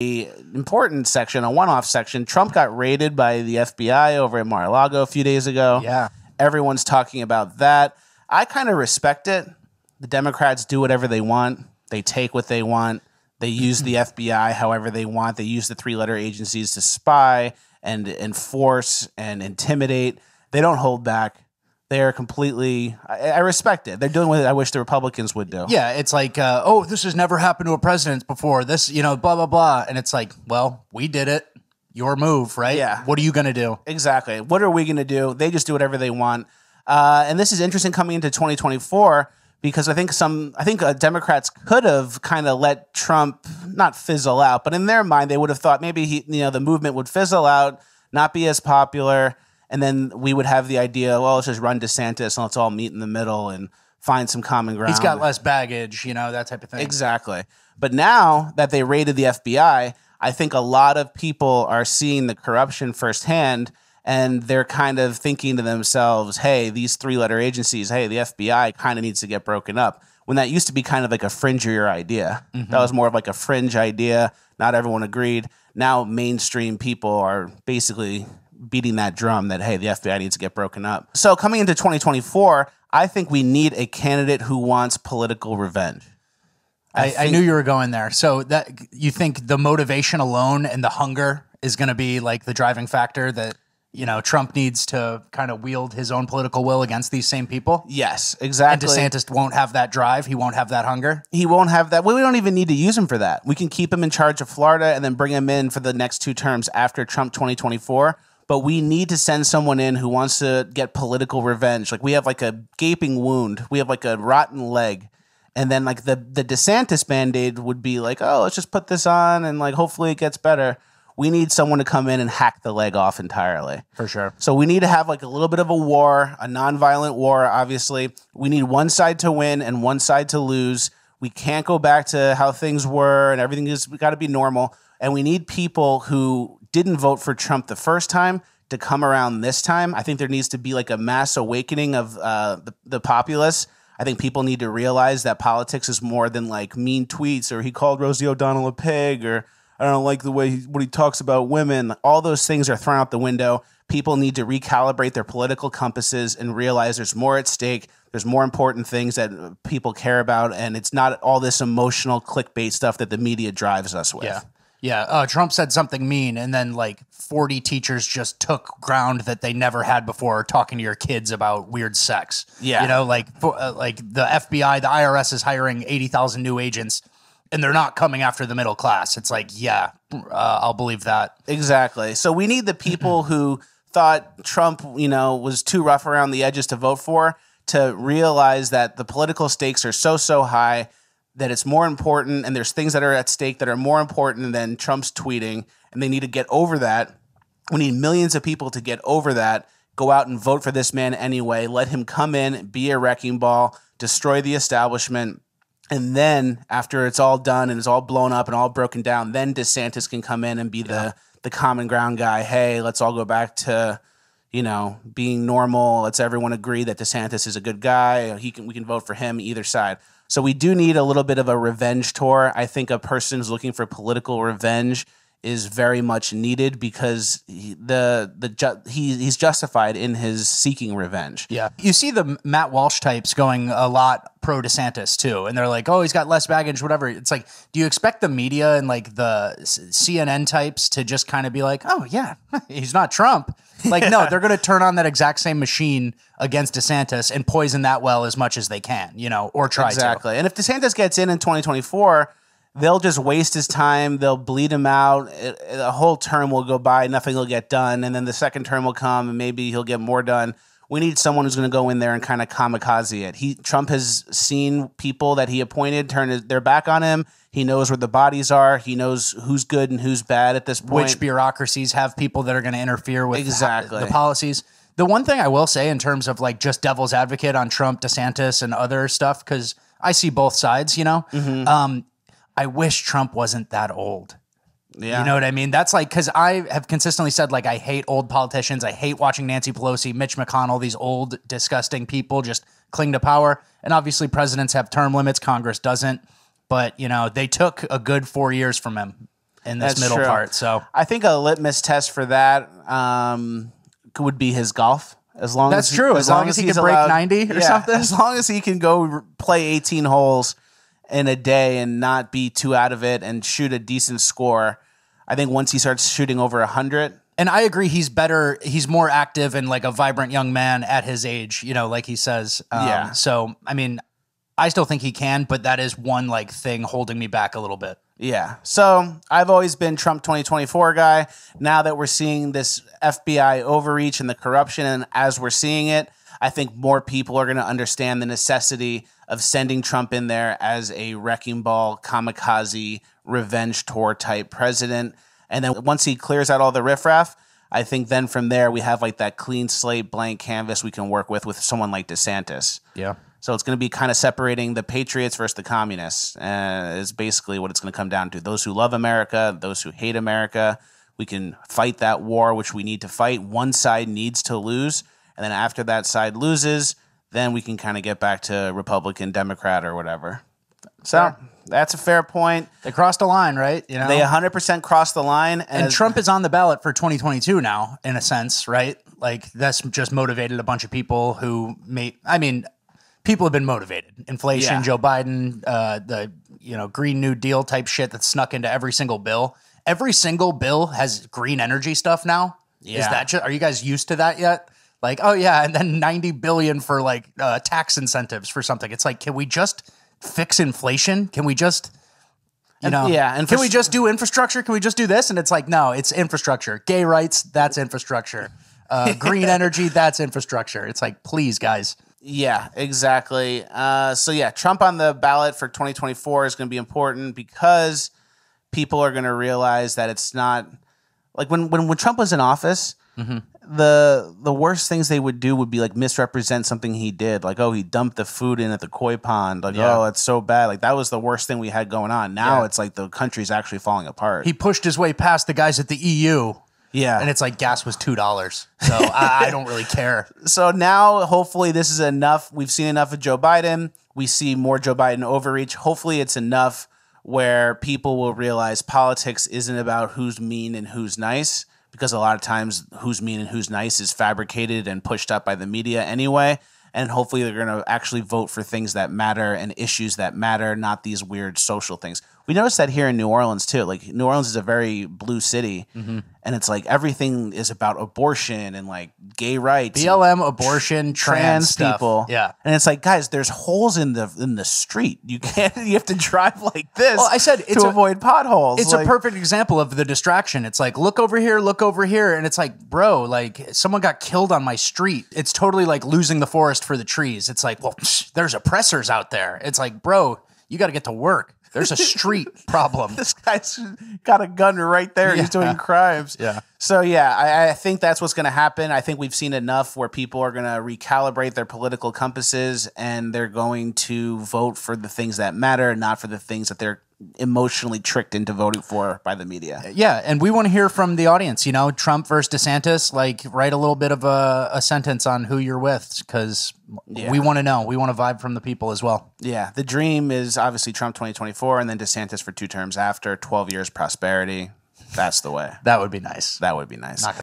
important section, a one-off section. Trump got raided by the FBI over at Mar-a-Lago a few days ago. Yeah. Everyone's talking about that. I kind of respect it. The Democrats do whatever they want. They take what they want. They use the FBI however they want. They use the three-letter agencies to spy and enforce and intimidate. They don't hold back. They are completely, I respect it. They're doing what I wish the Republicans would do. Yeah, it's like, oh, this has never happened to a president before. This, blah, blah, blah. And it's like, well, we did it. Your move, right? Yeah. What are you going to do? Exactly. What are we going to do? They just do whatever they want. And this is interesting coming into 2024 because I think Democrats could have kind of let Trump not fizzle out, but in their mind, they would have thought maybe the movement would fizzle out, not be as popular. And then we would have the idea, well, let's just run DeSantis and let's all meet in the middle and find some common ground. He's got less baggage, that type of thing. Exactly. But now that they raided the FBI, I think a lot of people are seeing the corruption firsthand, and they're kind of thinking to themselves, hey, these three-letter agencies, hey, the FBI kind of needs to get broken up. When that used to be kind of like a fringier idea. Mm-hmm. That was more of like a fringe idea. Not everyone agreed. Now mainstream people are basically beating that drum that, hey, the FBI needs to get broken up. So coming into 2024, I think we need a candidate who wants political revenge. I knew you were going there. So that you think the motivation alone and the hunger is going to be like the driving factor that, Trump needs to kind of wield his own political will against these same people? Yes, exactly. And DeSantis won't have that drive. He won't have that hunger. He won't have that. Well, we don't even need to use him for that. We can keep him in charge of Florida and then bring him in for the next 2 terms after Trump 2024. But we need to send someone in who wants to get political revenge. Like we have like a gaping wound. We have like a rotten leg. And then like the DeSantis Band-Aid would be like, oh, let's just put this on and like hopefully it gets better. We need someone to come in and hack the leg off entirely. For sure. So we need to have like a little bit of a war, a nonviolent war, obviously. We need one side to win and one side to lose. We can't go back to how things were and everything we got to be normal. And we need people who didn't vote for Trump the first time to come around this time. I think there needs to be like a mass awakening of the populace. I think people need to realize that politics is more than like mean tweets or he called Rosie O'Donnell a pig or I don't like the way what he talks about women. All those things are thrown out the window. People need to recalibrate their political compasses and realize there's more at stake. There's more important things that people care about, and it's not all this emotional clickbait stuff that the media drives us with. Yeah. Yeah, Trump said something mean, and then like 40 teachers just took ground that they never had before, talking to your kids about weird sex. Yeah, like the FBI, the IRS is hiring 80,000 new agents, and they're not coming after the middle class. It's like, yeah, I'll believe that. Exactly. So we need the people who thought Trump, was too rough around the edges to vote for to realize that the political stakes are so high that it's more important, and there's things that are at stake that are more important than Trump's tweeting, and they need to get over that. We need millions of people to get over that, go out and vote for this man anyway, let him come in, be a wrecking ball, destroy the establishment, and then after it's all done and it's all blown up and all broken down, then DeSantis can come in and be the common ground guy. Hey, let's all go back to being normal. Let's everyone agree that DeSantis is a good guy. We can vote for him either side. So we do need a little bit of a revenge tour. I think a person who's looking for political revenge is very much needed because he's justified in his seeking revenge. Yeah. You see the Matt Walsh types going a lot pro DeSantis too. And they're like, oh, he's got less baggage, whatever. It's like, do you expect the media and like the CNN types to just kind of be like, oh yeah, he's not Trump. Like, no, they're going to turn on that exact same machine against DeSantis and poison that well as much as they can, or try to. Exactly. And if DeSantis gets in 2024, they'll just waste his time. They'll bleed him out. The whole term will go by. Nothing will get done. And then the second term will come and maybe he'll get more done. We need someone who's going to go in there and kind of kamikaze it. Trump has seen people that he appointed turn their back on him. He knows where the bodies are. He knows who's good and who's bad at this point. Which bureaucracies have people that are going to interfere with exactly the policies. The one thing I will say in terms of like just devil's advocate on Trump, DeSantis, and other stuff, because I see both sides, I wish Trump wasn't that old. Yeah. You know what I mean? That's like, because I have consistently said, like, I hate old politicians. I hate watching Nancy Pelosi, Mitch McConnell, these old, disgusting people just cling to power. And obviously presidents have term limits. Congress doesn't. But, they took a good 4 years from him. in this That's middle true. part. So I think a litmus test for that would be his golf. As long that's as true. As long as he can break 90 or something. As long as he can go play 18 holes in a day and not be too out of it and shoot a decent score. I think once he starts shooting over 100. And I agree, he's better. He's more active and like a vibrant young man at his age, you know, like he says. Yeah. So, I mean, I still think he can, but that is one like thing holding me back a little bit. Yeah. So I've always been Trump 2024 guy. Now that we're seeing this FBI overreach and the corruption, and as we're seeing it, I think more people are going to understand the necessity of sending Trump in there as a wrecking ball, kamikaze, revenge tour type president. And then once he clears out all the riffraff, I think then from there we have like that clean slate, blank canvas we can work with someone like DeSantis. Yeah. So it's going to be kind of separating the patriots versus the communists is basically what it's going to come down to. Those who love America, those who hate America. We can fight that war, which we need to fight. One side needs to lose. And then after that side loses, then we can kind of get back to Republican, Democrat, or whatever. So that's a fair point. They crossed a line, right? You know, They 100% crossed the line. and Trump is on the ballot for 2022 now, in a sense, right? Like that's just motivated a bunch of people who people have been motivated. Inflation, Yeah. Joe Biden, the Green New Deal type shit that's snuck into every single bill. Every single bill has green energy stuff now. Yeah. Is that are you guys used to that yet? Like, oh yeah, and then 90 billion for like tax incentives for something. It's like, can we just fix inflation? Can we just and can we just do infrastructure? Can we just do this? And it's like, no, it's infrastructure. Gay rights, that's infrastructure. Green energy, that's infrastructure. It's like, please, guys. Yeah, exactly. So yeah, Trump on the ballot for 2024 is going to be important because people are going to realize that it's not like when Trump was in office, the worst things they would do would be like misrepresent something he did. Like, oh, he dumped the food in at the koi pond. Like, oh, it's so bad. Like that was the worst thing we had going on. Now it's like the country's actually falling apart. He pushed his way past the guys at the EU. Yeah. And it's like gas was $2. So I don't really care. So now, hopefully, this is enough. We've seen enough of Joe Biden. We see more Joe Biden overreach. Hopefully, it's enough where people will realize politics isn't about who's mean and who's nice, because a lot of times who's mean and who's nice is fabricated and pushed up by the media anyway. And hopefully, they're going to actually vote for things that matter and issues that matter, not these weird social things. We noticed that here in New Orleans, too. Like, New Orleans is a very blue city, and it's like everything is about abortion and like gay rights. BLM, abortion, trans people. Stuff. Yeah. And it's like, guys, there's holes in the street. You have to drive like this Well, I said it's to avoid potholes. It's like, a perfect example of the distraction. It's like, look over here, and it's like, bro, like someone got killed on my street. It's totally like losing the forest for the trees. It's like, well, there's oppressors out there. It's like, bro, you got to get to work. There's a street problem. This guy's got a gun right there. He's doing crimes. Yeah. So, yeah, I think that's what's going to happen. I think we've seen enough where people are going to recalibrate their political compasses and they're going to vote for the things that matter, not for the things that they're emotionally tricked into voting for by the media. Yeah, and we want to hear from the audience, Trump versus DeSantis, like write a little bit of a sentence on who you're with, because we want to know. We want to vibe from the people as well. Yeah, the dream is obviously Trump 2024 and then DeSantis for 2 terms after, 12 years prosperity. That's the way. That would be nice. That would be nice.